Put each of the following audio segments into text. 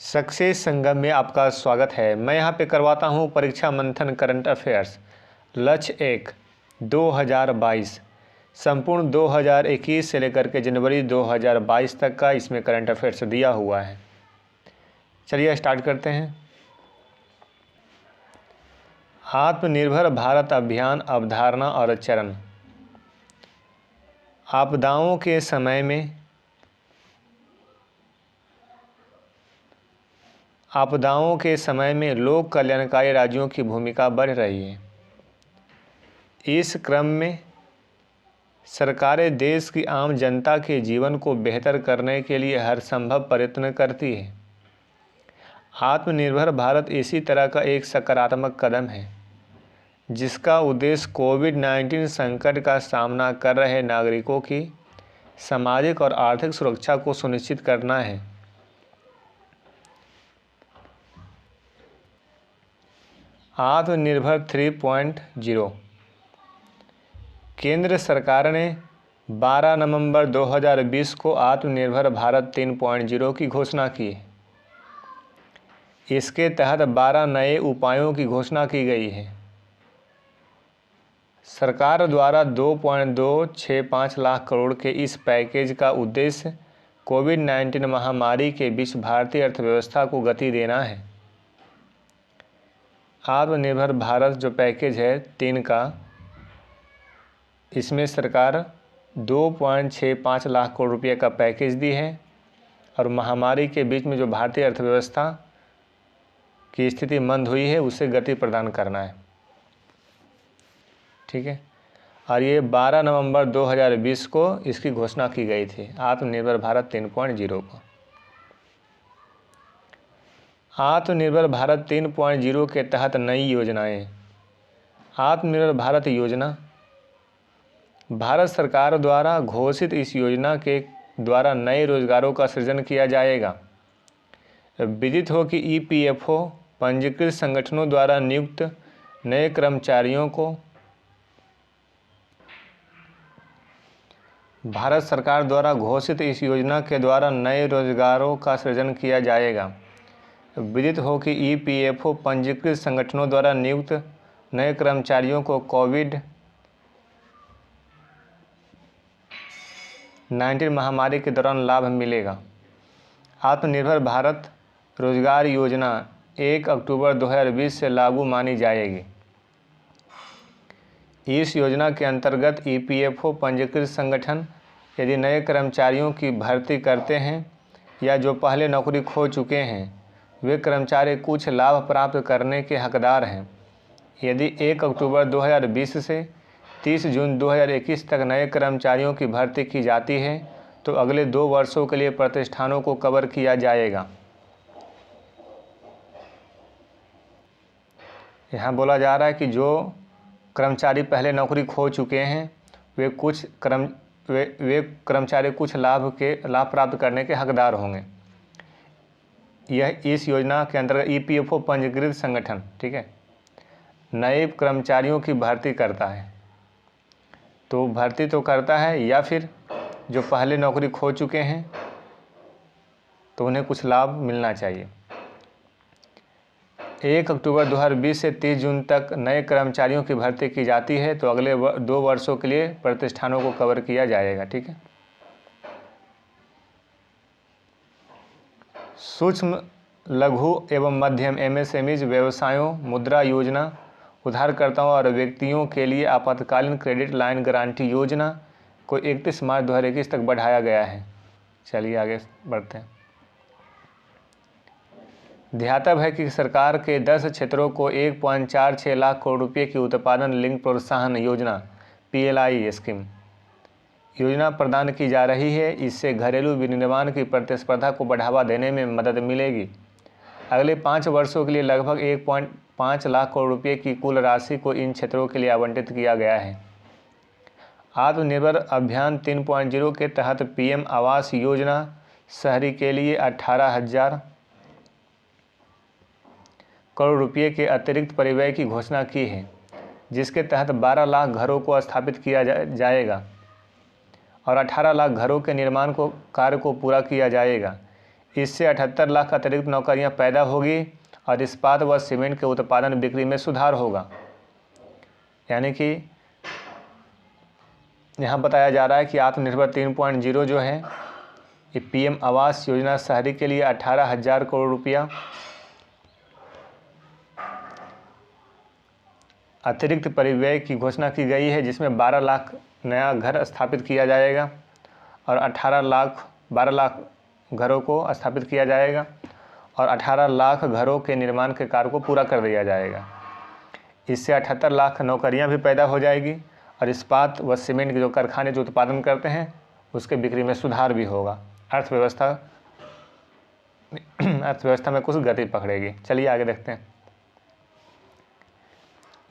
Success संगम में आपका स्वागत है। मैं यहाँ पे करवाता हूँ परीक्षा मंथन करंट अफेयर्स। लक्ष्य 1 2022 संपूर्ण 2021 से लेकर के जनवरी 2022 तक का इसमें करंट अफेयर्स दिया हुआ है। चलिए स्टार्ट करते हैं। आत्मनिर्भर भारत अभियान अवधारणा और चरण। आपदाओं के समय में लोक कल्याणकारी राज्यों की भूमिका बढ़ रही है। इस क्रम में सरकारें देश की आम जनता के जीवन को बेहतर करने के लिए हर संभव प्रयत्न करती है। आत्मनिर्भर भारत इसी तरह का एक सकारात्मक कदम है जिसका उद्देश्य कोविड-19 संकट का सामना कर रहे नागरिकों की सामाजिक और आर्थिक सुरक्षा को सुनिश्चित करना है। आत्मनिर्भर 3.0। केंद्र सरकार ने 12 नवंबर 2020 को आत्मनिर्भर भारत 3.0 की घोषणा की है। इसके तहत 12 नए उपायों की घोषणा की गई है। सरकार द्वारा 2.265 लाख करोड़ के इस पैकेज का उद्देश्य कोविड-19 महामारी के बीच भारतीय अर्थव्यवस्था को गति देना है। आत्मनिर्भर भारत जो पैकेज है 3 का, इसमें सरकार 2.65 लाख करोड़ रुपये का पैकेज दी है और महामारी के बीच में जो भारतीय अर्थव्यवस्था की स्थिति मंद हुई है उसे गति प्रदान करना है। ठीक है, और ये 12 नवंबर 2020 को इसकी घोषणा की गई थी, आत्मनिर्भर भारत 3.0 को। आत्मनिर्भर भारत 3.0 के तहत नई योजनाएं। आत्मनिर्भर भारत योजना भारत सरकार द्वारा घोषित इस योजना के द्वारा नए रोजगारों का सृजन किया जाएगा। विदित हो कि EPFO पंजीकृत संगठनों द्वारा नियुक्त नए कर्मचारियों को भारत सरकार द्वारा घोषित इस योजना के द्वारा नए रोजगारों का सृजन किया जाएगा। विदित हो कि EPFO पंजीकृत संगठनों द्वारा नियुक्त नए कर्मचारियों को कोविड-19 महामारी के दौरान लाभ मिलेगा। आत्मनिर्भर भारत रोजगार योजना 1 अक्टूबर 2020 से लागू मानी जाएगी। इस योजना के अंतर्गत EPFO पंजीकृत संगठन यदि नए कर्मचारियों की भर्ती करते हैं या जो पहले नौकरी खो चुके हैं वे कर्मचारी कुछ लाभ प्राप्त करने के हकदार हैं। यदि 1 अक्टूबर 2020 से 30 जून 2021 तक नए कर्मचारियों की भर्ती की जाती है तो अगले 2 वर्षों के लिए प्रतिष्ठानों को कवर किया जाएगा। यहाँ बोला जा रहा है कि जो कर्मचारी पहले नौकरी खो चुके हैं वे कर्मचारी कुछ लाभ प्राप्त करने के हकदार होंगे। यह इस योजना के अंतर्गत EPFO पंजीकृत संगठन, ठीक है, नए कर्मचारियों की भर्ती करता है, तो भर्ती तो करता है या फिर जो पहले नौकरी खो चुके हैं तो उन्हें कुछ लाभ मिलना चाहिए। 1 अक्टूबर 2020 से 30 जून तक नए कर्मचारियों की भर्ती की जाती है तो अगले 2 वर्षों के लिए प्रतिष्ठानों को कवर किया जाएगा। ठीक है, सूक्ष्म लघु एवं मध्यम MSMEs व्यवसायों मुद्रा योजना उधारकर्ताओं और व्यक्तियों के लिए आपातकालीन क्रेडिट लाइन गारंटी योजना को 31 मार्च 2021 तक बढ़ाया गया है। चलिए आगे बढ़ते हैं। ध्यातव्य है कि सरकार के 10 क्षेत्रों को 1.46 लाख करोड़ रुपये की उत्पादन लिंक प्रोत्साहन योजना PLI स्कीम योजना प्रदान की जा रही है। इससे घरेलू विनिर्माण की प्रतिस्पर्धा को बढ़ावा देने में मदद मिलेगी। अगले 5 वर्षों के लिए लगभग 1.5 लाख करोड़ रुपये की कुल राशि को इन क्षेत्रों के लिए आवंटित किया गया है। आत्मनिर्भर अभियान 3.0 के तहत PM आवास योजना शहरी के लिए 18,000 करोड़ रुपये के अतिरिक्त परिव्यय की घोषणा की है, जिसके तहत 12 लाख घरों को स्थापित किया जाएगा और 18 लाख घरों के निर्माण कार्य को पूरा किया जाएगा। इससे 78 लाख अतिरिक्त नौकरियां पैदा होगी और इस्पात व सीमेंट के उत्पादन बिक्री में सुधार होगा। यानी कि यहाँ बताया जा रहा है कि आत्मनिर्भर 3.0 जो है ये पीएम आवास योजना शहरी के लिए 18,000 करोड़ रुपया अतिरिक्त परिव्यय की घोषणा की गई है, जिसमें 12 लाख नया घर स्थापित किया जाएगा और 12 लाख घरों को स्थापित किया जाएगा और 18 लाख घरों के निर्माण के कार्य को पूरा कर दिया जाएगा। इससे 78 लाख नौकरियां भी पैदा हो जाएगी और इस्पात व सीमेंट के जो कारखाने जो उत्पादन करते हैं उसके बिक्री में सुधार भी होगा। अर्थव्यवस्था में कुछ गति पकड़ेगी। चलिए आगे देखते हैं।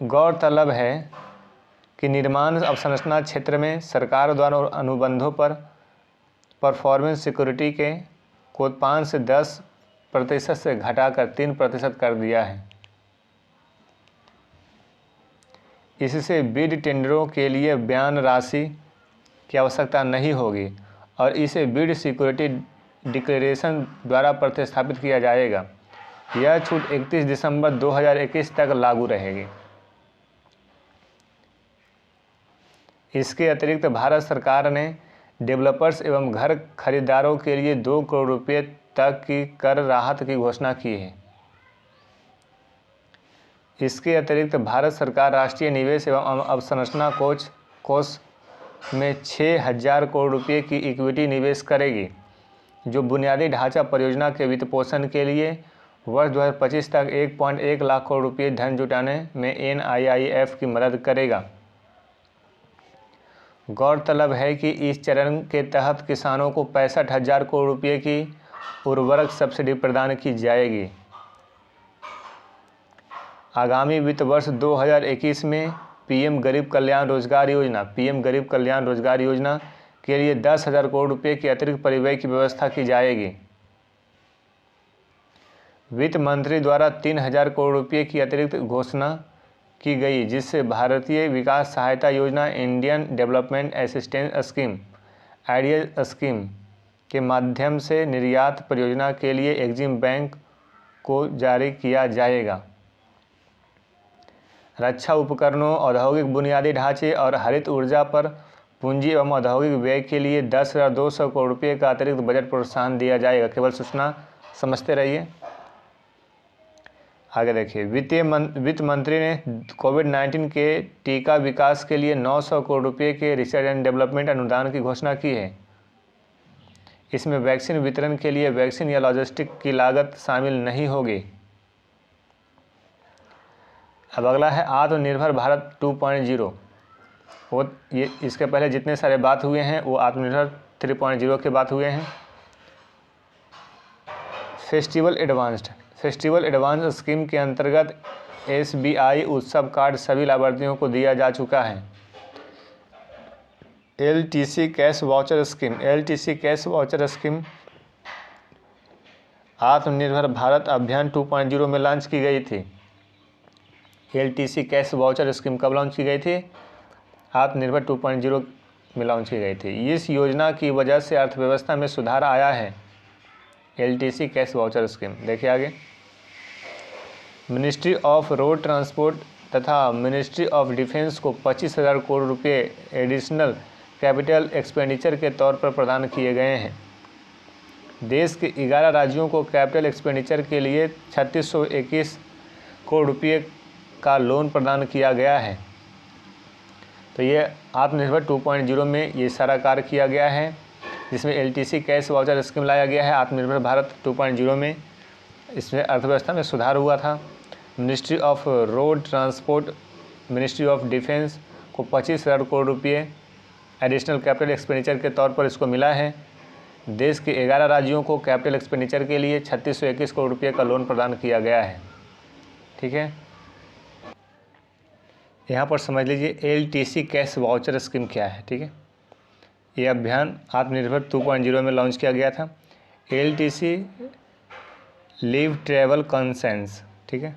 गौरतलब है कि निर्माण अवसंरचना क्षेत्र में सरकार द्वारा अनुबंधों पर परफॉर्मेंस सिक्योरिटी को 5 से 10% से घटाकर 3% कर दिया है। इससे बिड टेंडरों के लिए बयान राशि की आवश्यकता नहीं होगी और इसे बिड सिक्योरिटी डिक्लेरेशन द्वारा प्रतिस्थापित किया जाएगा। यह छूट 31 दिसंबर 2021 तक लागू रहेगी। इसके अतिरिक्त भारत सरकार ने डेवलपर्स एवं घर खरीदारों के लिए 2 करोड़ रुपये तक की कर राहत की घोषणा की है। इसके अतिरिक्त भारत सरकार राष्ट्रीय निवेश एवं अवसंरचना कोष में 6,000 करोड़ रुपये की इक्विटी निवेश करेगी, जो बुनियादी ढांचा परियोजना के वित्तपोषण के लिए वर्ष 2025 तक 1.1 लाख करोड़ रुपये धन जुटाने में NIIF की मदद करेगा। गौरतलब है कि इस चरण के तहत किसानों को 65,000 करोड़ रुपये की उर्वरक सब्सिडी प्रदान की जाएगी। आगामी वित्त वर्ष 2021 में पीएम गरीब कल्याण रोजगार योजना के लिए 10,000 करोड़ रुपये के अतिरिक्त परिव्यय की व्यवस्था की जाएगी। वित्त मंत्री द्वारा 3,000 करोड़ रुपये की अतिरिक्त घोषणा की गई, जिससे भारतीय विकास सहायता योजना, Indian development assistance scheme, IDA scheme के माध्यम से निर्यात परियोजना के लिए एग्जिम बैंक को जारी किया जाएगा। रक्षा उपकरणों, औद्योगिक बुनियादी ढांचे और हरित ऊर्जा पर पूंजी एवं औद्योगिक व्यय के लिए 10,200 करोड़ रुपये का अतिरिक्त बजट प्रोत्साहन दिया जाएगा। केवल सूचना समझते रहिए। आगे देखिए, वित्त मंत्री ने कोविड-19 के टीका विकास के लिए 900 करोड़ रुपये के रिसर्च एंड डेवलपमेंट अनुदान की घोषणा की है। इसमें वैक्सीन वितरण के लिए वैक्सीन या लॉजिस्टिक की लागत शामिल नहीं होगी। अब अगला है आत्मनिर्भर भारत 2.0। ये इसके पहले जितने सारे बात हुए हैं वो आत्मनिर्भर 3.0 के बात हुए हैं। फेस्टिवल एडवांस स्कीम के अंतर्गत SBI उत्सव कार्ड सभी लाभार्थियों को दिया जा चुका है। LTC कैश वाउचर स्कीम आत्मनिर्भर भारत अभियान 2.0 में लॉन्च की गई थी। LTC कैश वाउचर स्कीम कब लॉन्च की गई थी? आत्मनिर्भर 2.0 में लॉन्च की गई थी। इस योजना की वजह से अर्थव्यवस्था में सुधार आया है। LTC कैश वाउचर स्कीम देखिए आगे। मिनिस्ट्री ऑफ रोड ट्रांसपोर्ट तथा मिनिस्ट्री ऑफ डिफेंस को 25,000 करोड़ रुपये एडिशनल कैपिटल एक्सपेंडिचर के तौर पर प्रदान किए गए हैं। देश के 11 राज्यों को कैपिटल एक्सपेंडिचर के लिए 3,621 करोड़ रुपये का लोन प्रदान किया गया है। तो ये आत्मनिर्भर 2.0 में ये सारा कार्य किया गया है, जिसमें LTC कैश वाउचर स्कीम लाया गया है। आत्मनिर्भर भारत 2.0 में इसमें अर्थव्यवस्था में सुधार हुआ था। Ministry of road transport, ministry of defence को 25,000 करोड़ रुपये एडिशनल कैपिटल एक्सपेंडिचर के तौर पर इसको मिला है। देश के 11 राज्यों को कैपिटल एक्सपेंडिचर के लिए 3,621 करोड़ रुपये का लोन प्रदान किया गया है। ठीक है, यहाँ पर समझ लीजिए LTC कैश वाउचर स्कीम क्या है। ठीक है, ये अभियान आत्मनिर्भर 2.0 में लॉन्च किया गया था। LTC लीव ट्रैवल कंसेंस, ठीक है,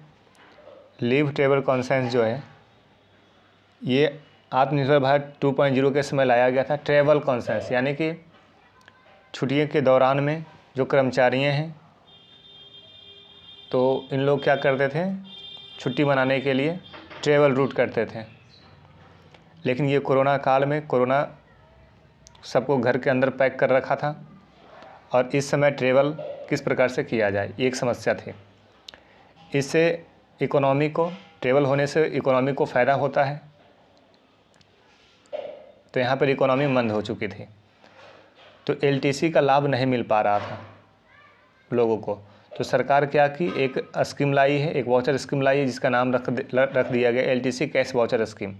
लीव ट्रैवल कंसेंस जो है ये आत्मनिर्भर भारत 2.0 के समय लाया गया था। ट्रैवल कंसेंस यानी कि छुट्टियों के दौरान में जो कर्मचारी हैं तो इन लोग क्या करते थे, छुट्टी मनाने के लिए ट्रैवल रूट करते थे। लेकिन ये कोरोना काल में कोरोना सबको घर के अंदर पैक कर रखा था और इस समय ट्रैवल किस प्रकार से किया जाए, एक समस्या थी। इससे इकोनॉमी को, ट्रैवल होने से इकोनॉमी को फ़ायदा होता है, तो यहाँ पर इकोनॉमी मंद हो चुकी थी, तो एलटीसी का लाभ नहीं मिल पा रहा था लोगों को। तो सरकार क्या की, एक स्कीम लाई है, एक वाउचर स्कीम लाई है जिसका नाम रख दिया गया एलटीसी कैश वाउचर स्कीम।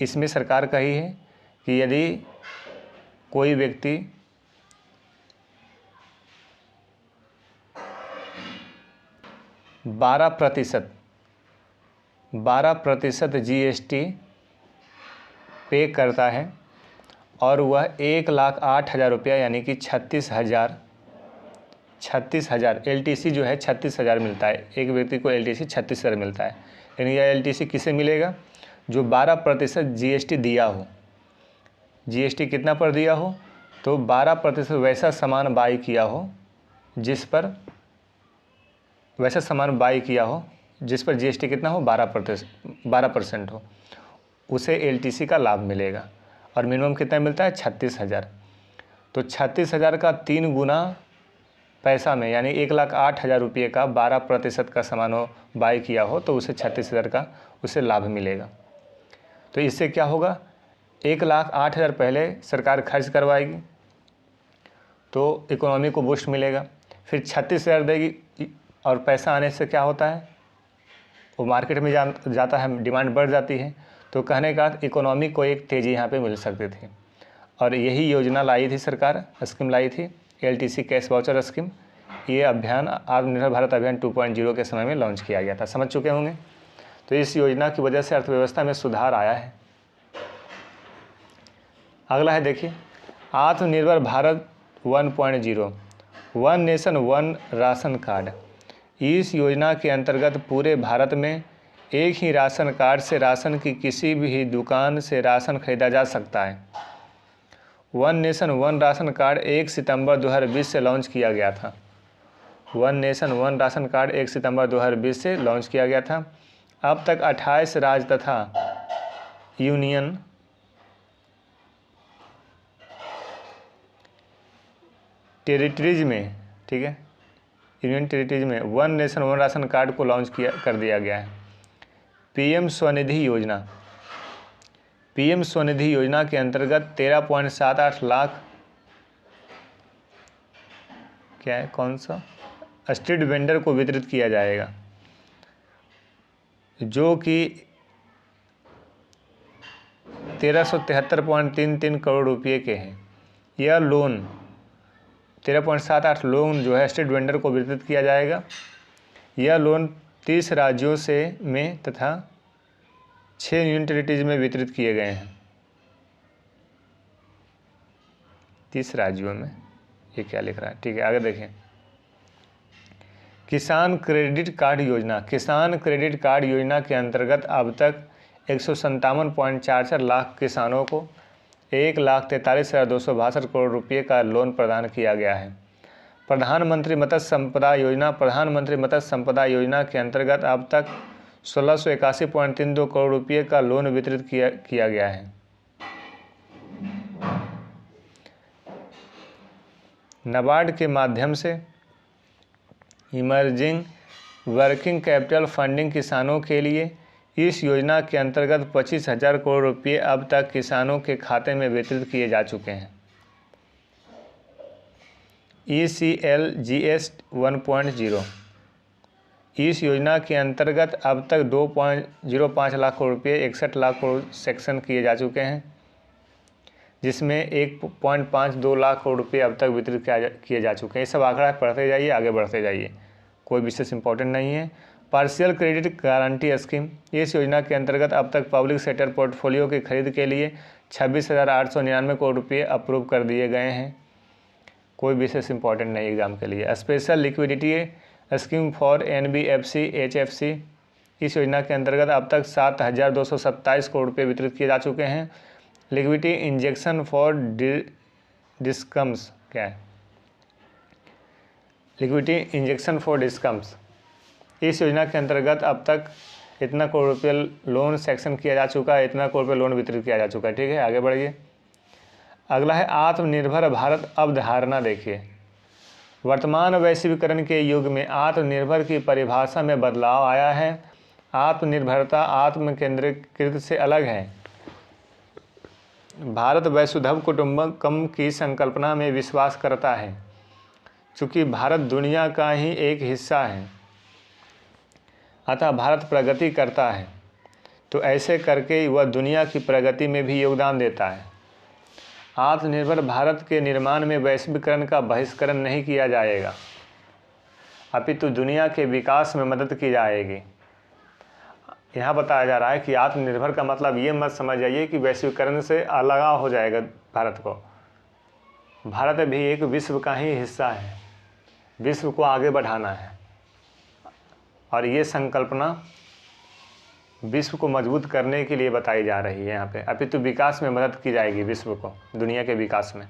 इसमें सरकार कही है कि यदि कोई व्यक्ति 12% जीएसटी पे करता है और वह 1,08,000 रुपया यानी कि 36,000 एलटीसी जो है 36,000 मिलता है। एक व्यक्ति को एलटीसी 36,000 मिलता है। लेकिन यह एलटीसी किसे मिलेगा, जो 12% जीएसटी दिया हो। जीएसटी कितना पर दिया हो, तो 12% वैसा सामान बाई किया हो जिस पर जीएसटी कितना हो, 12% हो, उसे एलटीसी का लाभ मिलेगा। और मिनिमम कितना मिलता है, 36,000। तो 36,000 का 3 गुना पैसा में, यानी 1,08,000 रुपये का 12% का सामान हो बाई किया हो तो उसे 36,000 का उसे लाभ मिलेगा। तो इससे क्या होगा, 1,08,000 पहले सरकार खर्च करवाएगी तो इकोनॉमी को बूस्ट मिलेगा, फिर 36,000 देगी और पैसा आने से क्या होता है, वो मार्केट में जाता है, डिमांड बढ़ जाती है। तो कहने का इकोनॉमी को एक तेज़ी यहाँ पे मिल सकती थी और यही योजना लाई थी सरकार, स्कीम लाई थी एलटीसी कैश वाउचर स्कीम। ये अभियान आत्मनिर्भर भारत अभियान 2.0 के समय में लॉन्च किया गया था, समझ चुके होंगे। तो इस योजना की वजह से अर्थव्यवस्था में सुधार आया है। अगला है देखिए, आत्मनिर्भर Bharat 1.0 one nation one ration card. इस योजना के अंतर्गत पूरे भारत में एक ही राशन कार्ड से राशन की किसी भी दुकान से राशन खरीदा जा सकता है। One nation one ration card 1 सितंबर 2020 से लॉन्च किया गया था। One nation one ration card 1 सितंबर 2020 से लॉन्च किया गया था। अब तक 28 राज्य तथा यूनियन टेरिटरीज में, ठीक है, यूनियन टेरिटरीज में one nation one ration card को लॉन्च कर दिया गया है। पीएम स्वनिधि योजना, पीएम स्वनिधि योजना के अंतर्गत 13.78 लाख क्या है, कौन सा, स्ट्रीट वेंडर को वितरित किया जाएगा, जो कि 1373.33 करोड़ रुपये के हैं। यह लोन 13.78 लोन जो है स्ट्रीट वेंडर को वितरित किया जाएगा। यह लोन 30 राज्यों से में तथा 6 यूनियन टेरिटरीज में वितरित किए गए हैं। 30 राज्यों में, ये क्या लिख रहा है, ठीक है, आगे देखें। किसान क्रेडिट कार्ड योजना, किसान क्रेडिट कार्ड योजना के अंतर्गत अब तक 157.44 लाख किसानों को 1,43,262 करोड़ रुपये का लोन प्रदान किया गया है। प्रधानमंत्री मत्स्य संपदा योजना, प्रधानमंत्री मत्स्य संपदा योजना के अंतर्गत अब तक 1,681.32 करोड़ रुपये का लोन वितरित किया गया है। नाबार्ड के माध्यम से इमर्जिंग वर्किंग कैपिटल फंडिंग किसानों के लिए इस योजना के अंतर्गत 25,000 करोड़ रुपये अब तक किसानों के खाते में वितरित किए जा चुके हैं। ECLGS 1.0, इस योजना के अंतर्गत अब तक 2.05 लाख करोड़ रुपये 61 लाख करोड़ सेक्शन किए जा चुके हैं, जिसमें 1.52 लाख करोड़ रुपये अब तक वितरित किए जा चुके हैं। ये सब आंकड़ा पढ़ते जाइए, आगे बढ़ते जाइए, कोई विशेष इंपॉर्टेंट नहीं है। पार्शियल क्रेडिट गारंटी स्कीम, इस योजना के अंतर्गत अब तक पब्लिक सेक्टर पोर्टफोलियो की खरीद के लिए 26,899 करोड़ रुपये अप्रूव कर दिए गए हैं, कोई विशेष इंपॉर्टेंट नहीं एग्जाम के लिए। Special liquidity scheme for NBFC HFC, इस योजना के अंतर्गत अब तक 7,227 करोड़ रुपये वितरित किए जा चुके हैं। लिक्विडिटी इंजेक्शन फॉर डिस्कम्स क्या है, लिक्विडिटी इंजेक्शन फॉर डिस्कम्स। इस योजना के अंतर्गत अब तक इतना करोड़ रुपये लोन सेक्शन किया जा चुका है, इतना करोड़ रुपये लोन वितरित किया जा चुका है। ठीक है, आगे बढ़िए। अगला है आत्मनिर्भर भारत अवधारणा। देखिए, वर्तमान वैश्वीकरण के युग में आत्मनिर्भर की परिभाषा में बदलाव आया है। आत्मनिर्भरता आत्म केंद्रीकृत से अलग है। भारत वसुधैव कुटुंबकम की संकल्पना में विश्वास करता है। चूँकि भारत दुनिया का ही एक हिस्सा है, अतः भारत प्रगति करता है, तो ऐसे करके वह दुनिया की प्रगति में भी योगदान देता है। आत्मनिर्भर भारत के निर्माण में वैश्वीकरण का बहिष्करण नहीं किया जाएगा, अपितु दुनिया के विकास में मदद की जाएगी। यहाँ बताया जा रहा है कि आत्मनिर्भर का मतलब ये मत समझ जाइए कि वैश्वीकरण से अलगाव हो जाएगा भारत को। भारत भी एक विश्व का ही हिस्सा है, विश्व को आगे बढ़ाना है, और ये संकल्पना विश्व को मजबूत करने के लिए बताई जा रही है यहाँ पे। अपितु विकास में मदद की जाएगी विश्व को, दुनिया के विकास में।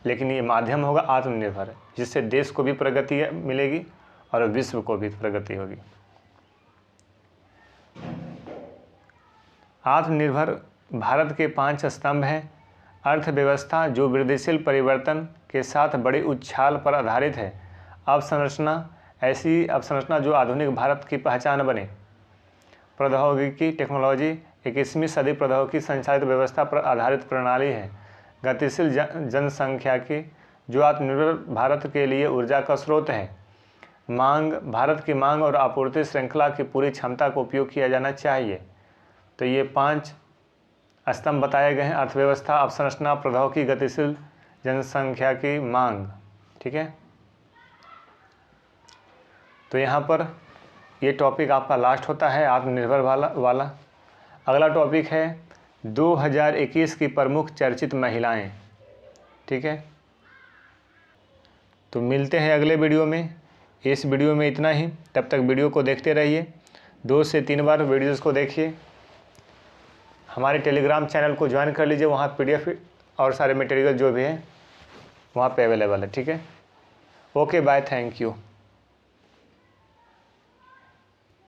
लेकिन ये माध्यम होगा आत्मनिर्भर, जिससे देश को भी प्रगति मिलेगी और विश्व को भी प्रगति होगी। आत्मनिर्भर भारत के 5 स्तंभ हैं। अर्थव्यवस्था जो वृद्धिशील परिवर्तन के साथ बड़े उछाल पर आधारित है। अवसंरचना, ऐसी अवसंरचना जो आधुनिक भारत की पहचान बने। प्रौद्योगिकी, टेक्नोलॉजी, 21वीं सदी प्रौद्योगिकी संचालित व्यवस्था पर आधारित प्रणाली है। गतिशील जनसंख्या की जो आत्मनिर्भर भारत के लिए ऊर्जा का स्रोत है। मांग, भारत की मांग और आपूर्ति श्रृंखला की पूरी क्षमता को उपयोग किया जाना चाहिए। तो ये 5 स्तंभ बताए गए हैं। अर्थव्यवस्था, अवसंरचना, प्रौद्योगिकी, गतिशील जनसंख्या की मांग। ठीक है, तो यहाँ पर ये टॉपिक आपका लास्ट होता है आत्मनिर्भर वाला। अगला टॉपिक है 2021 की प्रमुख चर्चित महिलाएं। ठीक है, तो मिलते हैं अगले वीडियो में। इस वीडियो में इतना ही, तब तक वीडियो को देखते रहिए। 2 से 3 बार वीडियोज़ को देखिए। हमारे टेलीग्राम चैनल को ज्वाइन कर लीजिए, वहाँ PDF और सारे मटेरियल जो भी हैं वहाँ पे अवेलेबल है। ठीक है, ओके, बाय, थैंक यू।